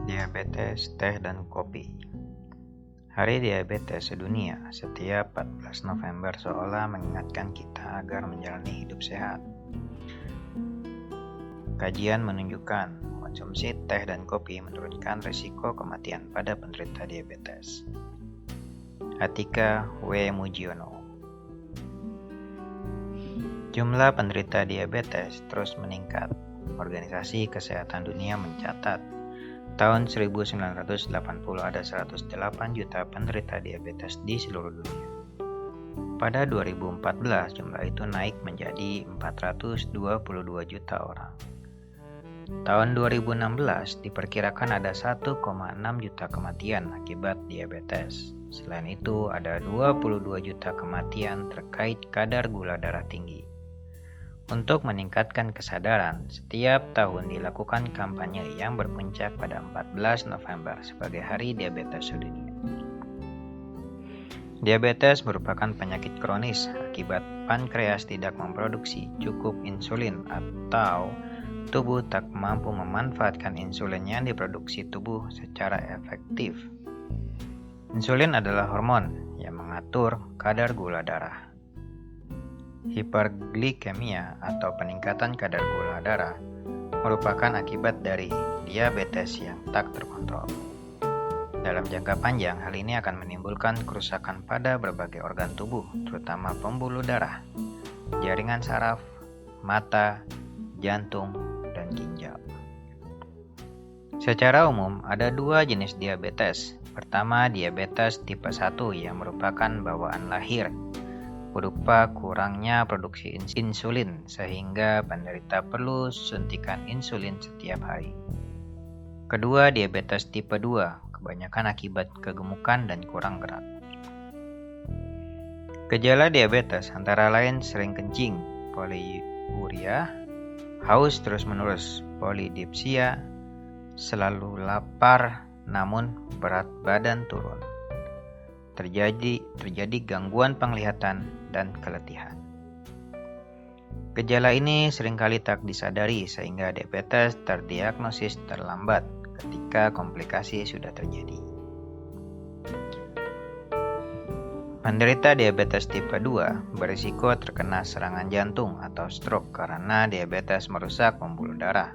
Diabetes, teh, dan kopi. Hari Diabetes Sedunia setiap 14 November seolah mengingatkan kita agar menjalani hidup sehat. Kajian menunjukkan konsumsi teh dan kopi menurunkan risiko kematian pada penderita diabetes. Atika W. Mujiono. Jumlah penderita diabetes terus meningkat. Organisasi Kesehatan Dunia mencatat tahun 1980 ada 108 juta penderita diabetes di seluruh dunia. Pada 2014 jumlah itu naik menjadi 422 juta orang. Tahun 2016 diperkirakan ada 1,6 juta kematian akibat diabetes. Selain itu ada 22 juta kematian terkait kadar gula darah tinggi. Untuk meningkatkan kesadaran, setiap tahun dilakukan kampanye yang berpuncak pada 14 November sebagai Hari Diabetes Sedunia. Diabetes merupakan penyakit kronis akibat pankreas tidak memproduksi cukup insulin atau tubuh tak mampu memanfaatkan insulin yang diproduksi tubuh secara efektif. Insulin adalah hormon yang mengatur kadar gula darah. Hiperglikemia atau peningkatan kadar gula darah merupakan akibat dari diabetes yang tak terkontrol. Dalam jangka panjang, hal ini akan menimbulkan kerusakan pada berbagai organ tubuh, terutama pembuluh darah, jaringan saraf, mata, jantung, dan ginjal. Secara umum, ada dua jenis diabetes. Pertama, diabetes tipe 1 yang merupakan bawaan lahir, berupa kurangnya produksi insulin sehingga penderita perlu suntikan insulin setiap hari. Kedua, diabetes tipe 2, kebanyakan akibat kegemukan dan kurang gerak. Gejala diabetes antara lain sering kencing, poliuria, haus terus-menerus, polidipsia, selalu lapar namun berat badan turun. Terjadi gangguan penglihatan dan keletihan. Gejala ini seringkali tak disadari sehingga diabetes terdiagnosis terlambat ketika komplikasi sudah terjadi. Penderita diabetes tipe 2 berisiko terkena serangan jantung atau stroke karena diabetes merusak pembuluh darah.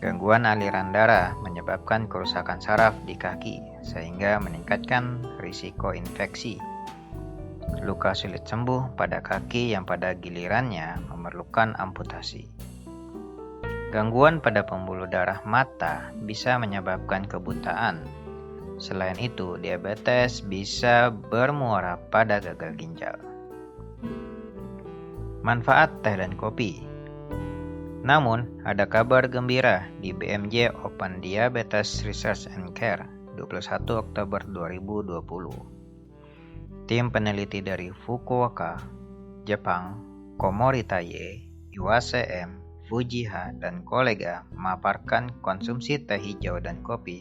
Gangguan aliran darah menyebabkan kerusakan saraf di kaki sehingga meningkatkan risiko infeksi. Luka sulit sembuh pada kaki yang pada gilirannya memerlukan amputasi. Gangguan pada pembuluh darah mata bisa menyebabkan kebutaan. Selain itu, diabetes bisa bermuara pada gagal ginjal. Manfaat teh dan kopi. Namun, ada kabar gembira di BMJ Open Diabetes Research and Care 21 Oktober 2020. Tim peneliti dari Fukuoka, Jepang, Komoritaye, Iwase M, Fujiha, dan kolega memaparkan konsumsi teh hijau dan kopi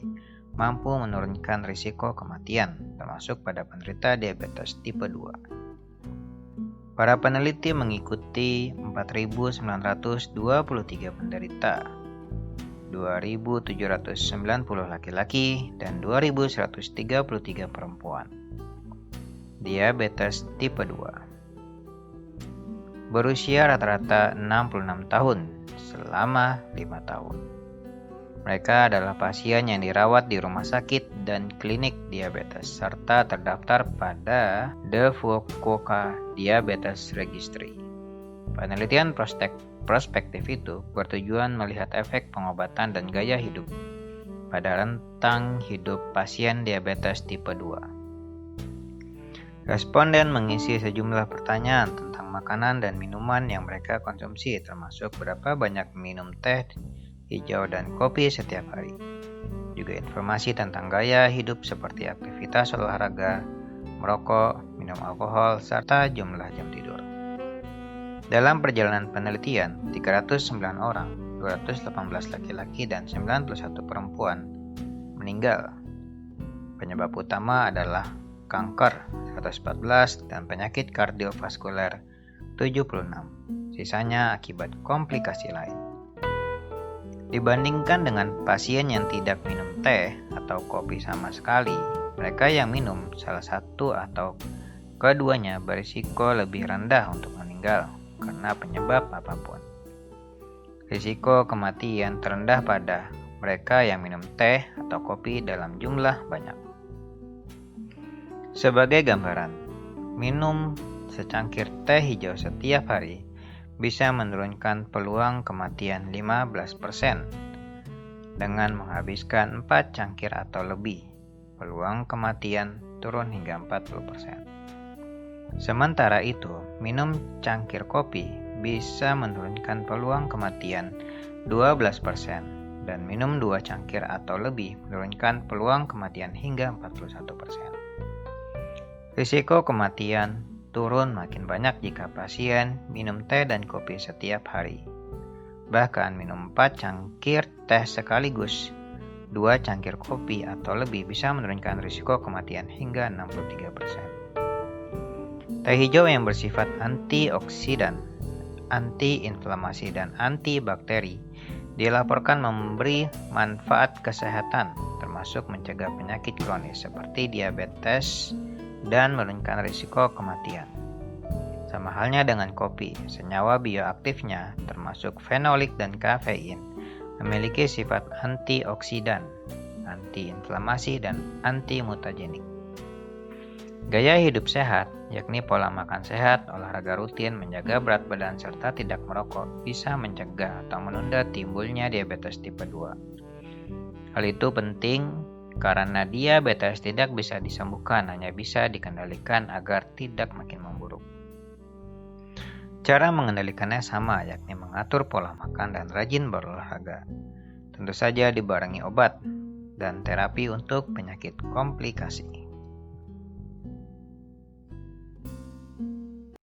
mampu menurunkan risiko kematian, termasuk pada penderita diabetes tipe 2. Para peneliti mengikuti 4.923 penderita, 2.790 laki-laki, dan 2.133 perempuan. Diabetes tipe 2. Berusia rata-rata 66 tahun selama 5 tahun. Mereka adalah pasien yang dirawat di rumah sakit dan klinik diabetes serta terdaftar pada The Fukuoka Diabetes Registry. Penelitian prospektif itu bertujuan melihat efek pengobatan dan gaya hidup pada rentang hidup pasien diabetes tipe 2. Responden mengisi sejumlah pertanyaan tentang makanan dan minuman yang mereka konsumsi, termasuk berapa banyak minum teh hijau dan kopi setiap hari. Juga informasi tentang gaya hidup seperti aktivitas olahraga, merokok, minum alkohol, serta jumlah jam tidur. Dalam perjalanan penelitian, 309 orang, 218 laki-laki dan 91 perempuan meninggal. Penyebab utama adalah kanker 114 dan penyakit kardiovaskuler 76. Sisanya akibat komplikasi lain. Dibandingkan dengan pasien yang tidak minum teh atau kopi sama sekali, mereka yang minum salah satu atau keduanya berisiko lebih rendah untuk meninggal karena penyebab apapun. Risiko kematian terendah pada mereka yang minum teh atau kopi dalam jumlah banyak. Sebagai gambaran, minum secangkir teh hijau setiap hari bisa menurunkan peluang kematian 15%. Dengan menghabiskan 4 cangkir atau lebih, peluang kematian turun hingga 40%. Sementara itu, minum cangkir kopi bisa menurunkan peluang kematian 12% dan minum 2 cangkir atau lebih menurunkan peluang kematian hingga 41%. Risiko kematian turun makin banyak jika pasien minum teh dan kopi setiap hari. Bahkan minum 4 cangkir teh sekaligus, 2 cangkir kopi atau lebih bisa menurunkan risiko kematian hingga 63%. Teh hijau yang bersifat antioksidan, anti-inflamasi dan antibakteri dilaporkan memberi manfaat kesehatan, termasuk mencegah penyakit kronis seperti diabetes dan menurunkan risiko kematian. Sama halnya dengan kopi, senyawa bioaktifnya termasuk fenolik dan kafein memiliki sifat antioksidan, anti-inflamasi dan anti-mutagenik. Gaya hidup sehat, yakni pola makan sehat, olahraga rutin, menjaga berat badan serta tidak merokok bisa mencegah atau menunda timbulnya diabetes tipe 2. Hal itu penting karena diabetes tidak bisa disembuhkan, hanya bisa dikendalikan agar tidak makin memburuk. Cara mengendalikannya sama, yakni mengatur pola makan dan rajin berolahraga. Tentu saja dibarengi obat dan terapi untuk penyakit komplikasi.